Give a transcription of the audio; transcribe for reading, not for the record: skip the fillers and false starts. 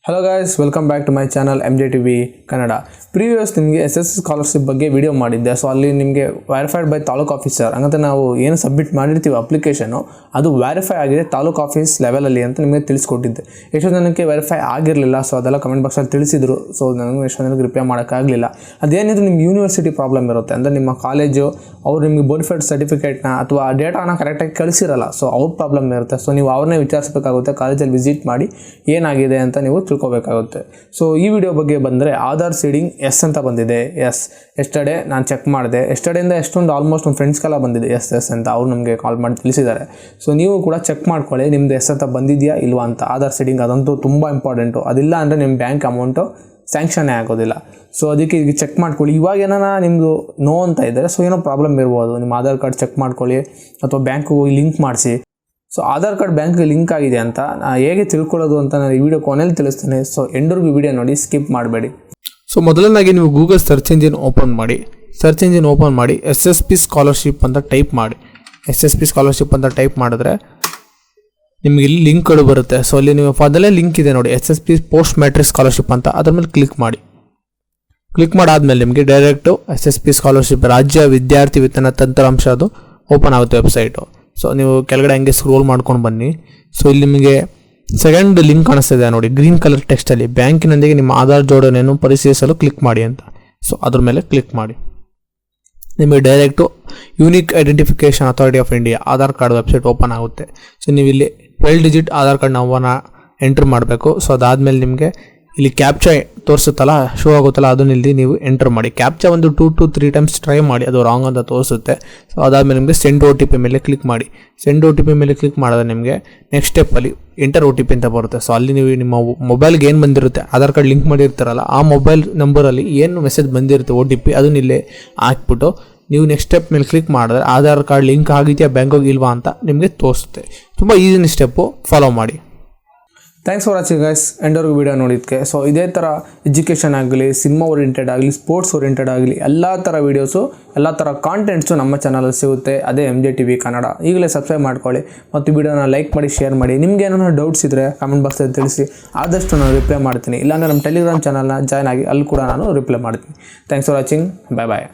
Hello guys, welcome back to my channel MJTV kannada. Previous ನಿಮಗೆ SSP scholarship ಬಗ್ಗೆ video ಮಾಡಿದ್ದೆ. So ಅಲ್ಲಿ ನಿಮಗೆ ವೆರಿಫೈಡ್ ಬೈ ತಾಲೂಕು ಆಫೀಸರ್ ಅಂತ ನಾವು ಏನು ಸಬ್ಮಿಟ್ ಮಾಡಿರ್ತೀವಿ ಅಪ್ಲಿಕೇಶನ್ ಅದು ವೆರಿಫೈ ಆಗಿದೆ ತಾಲೂಕು ಆಫೀಸ್ ಲೆವೆಲ್ ಅಲ್ಲಿ ಅಂತ ನಿಮಗೆ ತಿಳಿಸಿಕೊಟ್ಟಿದ್ದೆ. ಎಷ್ಟು ಜನಕ್ಕೆ ವೆರಿಫೈ ಆಗಿರಲಿಲ್ಲ, ಸೊ ಅದೆಲ್ಲ ಕಮೆಂಟ್ ಬಾಕ್ಸ್ ಅಲ್ಲಿ ತಿಳಿಸಿದ್ರು. ಸೊ ನನಗೆ ಎಷ್ಟು ಜನಕ್ಕೆ ರಿಪ್ಲೈ ಮಾಡಕ ಆಗಲಿಲ್ಲ. ಅದೇನಿದ್ರು ನಿಮ್ಮ ಯೂನಿವರ್ಸಿಟಿ ಪ್ರಾಬ್ಲಮ್ ಇರುತ್ತೆ, ಅಂದ್ರೆ ನಿಮ್ಮ ಕಾಲೇಜು ಅವರು ನಿಮಗೆ ಬೋನಫೈಡ್ ಸರ್ಟಿಫಿಕೇಟ್ ನ ಅಥವಾ ಡೇಟಾನ ಕರೆಕ್ಟ್ ಆಗಿ ಕಳಿಸಿರಲ್ಲ. ಸೊ ಅವ್ರ ಪ್ರಾಬ್ಲಮ್ ಇರುತ್ತೆ. ಸೊ ನೀವು ಅವ್ರನ್ನೇ ವಿಚಾರಿಸಬೇಕಾಗುತ್ತೆ, ಕಾಲೇಜಲ್ಲಿ ವಿಸಿಟ್ ಮಾಡಿ ಏನಾಗಿದೆ ಅಂತ ನೀವು ತಿಳ್ಕೋಬೇಕಾಗುತ್ತೆ. ಸೊ ಈ ವಿಡಿಯೋ ಬಗ್ಗೆ ಬಂದರೆ ಆಧಾರ್ ಸೀಡಿಂಗ್ ಎಸ್ ಅಂತ ಬಂದಿದೆ. ಎಸ್ ಎಸ್ಟರ್ಡೇ ನಾನು ಚೆಕ್ ಮಾಡಿದೆ. ಎಸ್ಟರ್ಡೇಯಿಂದ ಎಷ್ಟೊಂದು ಆಲ್ಮೋಸ್ಟ್ ನಮ್ಮ ಫ್ರೆಂಡ್ಸ್ಗೆಲ್ಲ ಬಂದಿದೆ ಎಸ್ ಅಂತ. ಅವ್ರು ನಮಗೆ ಕಾಲ್ ಮಾಡಿ ತಿಳಿಸಿದ್ದಾರೆ. ಸೊ ನೀವು ಕೂಡ ಚೆಕ್ ಮಾಡ್ಕೊಳ್ಳಿ ನಿಮ್ದು ಎಸ್ ಅಂತ ಬಂದಿದೆಯಾ ಇಲ್ವಾ ಅಂತ. ಆಧಾರ್ ಸೀಡಿಂಗ್ ಅದಂತೂ ತುಂಬ ಇಂಪಾರ್ಟೆಂಟು. ಅದಿಲ್ಲ ಅಂದರೆ ನಿಮ್ಮ ಬ್ಯಾಂಕ್ ಅಮೌಂಟು ಸ್ಯಾಂಕ್ಷನ್ನೇ ಆಗೋದಿಲ್ಲ. ಸೊ ಅದಕ್ಕೆ ಈಗ ಚೆಕ್ ಮಾಡ್ಕೊಳ್ಳಿ. ಇವಾಗ ಏನಾರ ನಿಮ್ಮದು ನೋ ಅಂತ ಇದ್ದರೆ ಸೊ ಏನೋ ಪ್ರಾಬ್ಲಮ್ ಇರ್ಬೋದು. ನಿಮ್ಮ ಆಧಾರ್ ಕಾರ್ಡ್ ಚೆಕ್ ಮಾಡ್ಕೊಳ್ಳಿ ಅಥವಾ ಬ್ಯಾಂಕ್ಗೆ ಹೋಗಿ ಲಿಂಕ್ ಮಾಡಿಸಿ. ಸೊ ಆಧಾರ್ ಕಾರ್ಡ್ ಬ್ಯಾಂಕ್ಗೆ ಲಿಂಕ್ ಆಗಿದೆ ಅಂತ ಹೇಗೆ ತಿಳ್ಕೊಳ್ಳೋದು ಅಂತ ನಾನು ಈ ವಿಡಿಯೋ ಕೊನೆಯಲ್ಲಿ ತಿಳಿಸ್ತೇನೆ. ಸೊ ಎಂಡರ್ಗೂ ವಿಡಿಯೋ ನೋಡಿ, ಸ್ಕಿಪ್ ಮಾಡಬೇಡಿ. ಸೊ ಮೊದಲನಾಗಿ ನೀವು ಗೂಗಲ್ ಸರ್ಚ್ ಇಂಜಿನ್ ಓಪನ್ ಮಾಡಿ SSP ಸ್ಕಾಲರ್ಶಿಪ್ ಅಂತ ಟೈಪ್ ಮಾಡಿ. SSP ಸ್ಕಾಲರ್ಶಿಪ್ ಅಂತ ಟೈಪ್ ಮಾಡಿದ್ರೆ ನಿಮಗೆ ಇಲ್ಲಿ ಲಿಂಕ್ಗಳು ಬರುತ್ತೆ. ಸೊ ಅಲ್ಲಿ ನೀವು ಮೊದಲೇ ಲಿಂಕ್ ಇದೆ ನೋಡಿ, SSP ಪೋಸ್ಟ್ ಮ್ಯಾಟ್ರಿಕ್ ಸ್ಕಾಲರ್ಶಿಪ್ ಅಂತ. ಅದ್ರ ಮೇಲೆ ಕ್ಲಿಕ್ ಮಾಡಾದ್ಮೇಲೆ ನಿಮಗೆ ಡೈರೆಕ್ಟು SSP ಸ್ಕಾಲರ್ಶಿಪ್ ರಾಜ್ಯ ವಿದ್ಯಾರ್ಥಿ ವೇತನ ತಂತ್ರಾಂಶ ಅದು ಓಪನ್ ಆಗುತ್ತೆ ವೆಬ್ಸೈಟು. ಸೊ ನೀವು ಕೆಳಗಡೆ ಹಂಗೆ ಸ್ಕ್ರೋಲ್ ಮಾಡ್ಕೊಂಡು ಬನ್ನಿ. ಸೊ ಇಲ್ಲಿ ನಿಮಗೆ ಸೆಕೆಂಡ್ ಲಿಂಕ್ ಕಾಣಿಸ್ತಿದೆ ನೋಡಿ, ಗ್ರೀನ್ ಕಲರ್ ಟೆಕ್ಸ್ಟಲ್ಲಿ ಬ್ಯಾಂಕಿನೊಂದಿಗೆ ನಿಮ್ಮ ಆಧಾರ್ ಜೋಡಣೆಯನ್ನು ಪರಿಶೀಲಿಸಲು ಕ್ಲಿಕ್ ಮಾಡಿ ಅಂತ. ಸೊ ಅದ್ರ ಮೇಲೆ ಕ್ಲಿಕ್ ಮಾಡಿ ನಿಮಗೆ direct unique identification authority of India Aadhaar card website open ಆಗುತ್ತೆ. ಸೊ ನೀವು ಇಲ್ಲಿ 12 ಡಿಜಿಟ್ ಆಧಾರ್ ಕಾರ್ಡ್ ನಂಬರ್ನ ಎಂಟ್ರ್ ಮಾಡಬೇಕು. ಸೊ ಅದಾದಮೇಲೆ ನಿಮಗೆ ಇಲ್ಲಿ ಕ್ಯಾಪ್ಚಾ ತೋರಿಸುತ್ತಲ್ಲ, ಶೋ ಆಗುತ್ತಲ್ಲ, ಅದನ್ನ ಇಲ್ಲಿ ನೀವು ಎಂಟರ್ ಮಾಡಿ. ಕ್ಯಾಪ್ಚಾ ಒಂದು 2 to 3 ಟೈಮ್ಸ್ ಟ್ರೈ ಮಾಡಿ, ಅದು ರಾಂಗ್ ಅಂತ ತೋರಿಸುತ್ತೆ. ಸೊ ಅದಾದಮೇಲೆ ನಿಮಗೆ ಸೆಂಡ್ OTP ಮೇಲೆ ಕ್ಲಿಕ್ ಮಾಡಿ. ಸೆಂಡ್ OTP ಮೇಲೆ ಕ್ಲಿಕ್ ಮಾಡಿದ್ರೆ ನಿಮಗೆ ನೆಕ್ಸ್ಟ್ ಸ್ಟೆಪ್ಪಲ್ಲಿ ಎಂಟರ್ OTP ಅಂತ ಬರುತ್ತೆ. ಸೊ ಅಲ್ಲಿ ನೀವು ನಿಮ್ಮ ಮೊಬೈಲ್ಗೆ ಏನು ಬಂದಿರುತ್ತೆ, ಆಧಾರ್ ಕಾರ್ಡ್ ಲಿಂಕ್ ಮಾಡಿರ್ತಾರಲ್ಲ ಆ ಮೊಬೈಲ್ ನಂಬರಲ್ಲಿ ಏನು ಮೆಸೇಜ್ ಬಂದಿರುತ್ತೆ OTP ಅದನ್ನ ಇಲ್ಲೇ ಹಾಕ್ಬಿಟ್ಟು ನೀವು ನೆಕ್ಸ್ಟ್ ಸ್ಟೆಪ್ ಮೇಲೆ ಕ್ಲಿಕ್ ಮಾಡಿದ್ರೆ ಆಧಾರ್ ಕಾರ್ಡ್ ಲಿಂಕ್ ಆಗಿದೆಯಾ ಬ್ಯಾಂಕಿಗೆ ಇಲ್ವಾ ಅಂತ ನಿಮಗೆ ತೋರಿಸುತ್ತೆ. ತುಂಬ ಈಸಿನ ಸ್ಟೆಪ್ಪು, ಫಾಲೋ ಮಾಡಿ. ಥ್ಯಾಂಕ್ಸ್ ಫಾರ್ ವಾಚಿಂಗ್ ಗೈಸ್, ಎಂಡರ್ಗೂ ವಿಡಿಯೋ ನೋಡಿದ್ದಕ್ಕೆ. ಸೊ ಇದೇ ಥರ ಎಜುಕೇಷನ್ ಆಗಲಿ, ಸಿನಿಮಾ ಓರಿಯೆಂಟೆಡ್ ಆಗಲಿ, ಸ್ಪೋರ್ಟ್ಸ್ ಓರಿಯೆಂಟೆಡ್ ಆಗಲಿ ಎಲ್ಲ ಥರ ವೀಡಿಯೋಸು, ಎಲ್ಲ ಥರ ಕಾಂಟೆಂಟ್ಸು ನಮ್ಮ ಚಾನಲಲ್ಲಿ ಸಿಗುತ್ತೆ. ಅದೇ MJTV ಕನ್ನಡ. ಈಗಲೇ ಸಬ್ಸ್ಕ್ರೈಬ್ ಮಾಡ್ಕೊಳ್ಳಿ ಮತ್ತು ವಿಡಿಯೋನ ಲೈಕ್ ಮಾಡಿ, ಶೇರ್ ಮಾಡಿ. ನಿಮ್ಗೆ ಏನಾದ್ರು ಡೌಟ್ಸ್ ಇದ್ದರೆ ಕಮೆಂಟ್ ಬಾಕ್ಸಲ್ಲಿ ತಿಳಿಸಿ, ಆದಷ್ಟು ನಾನು ರಿಪ್ಲೈ ಮಾಡ್ತೀನಿ. ಇಲ್ಲಾಂದರೆ ನಮ್ಮ ಟೆಲಿಗ್ರಾಮ್ ಚಾನಲ್ನ ಜಾಯ್ನ್ ಆಗಿ ಅಲ್ಲಿ ಕೂಡ ನಾನು ರಿಪ್ಲೈ ಮಾಡ್ತೀನಿ. Thanks for watching, bye bye.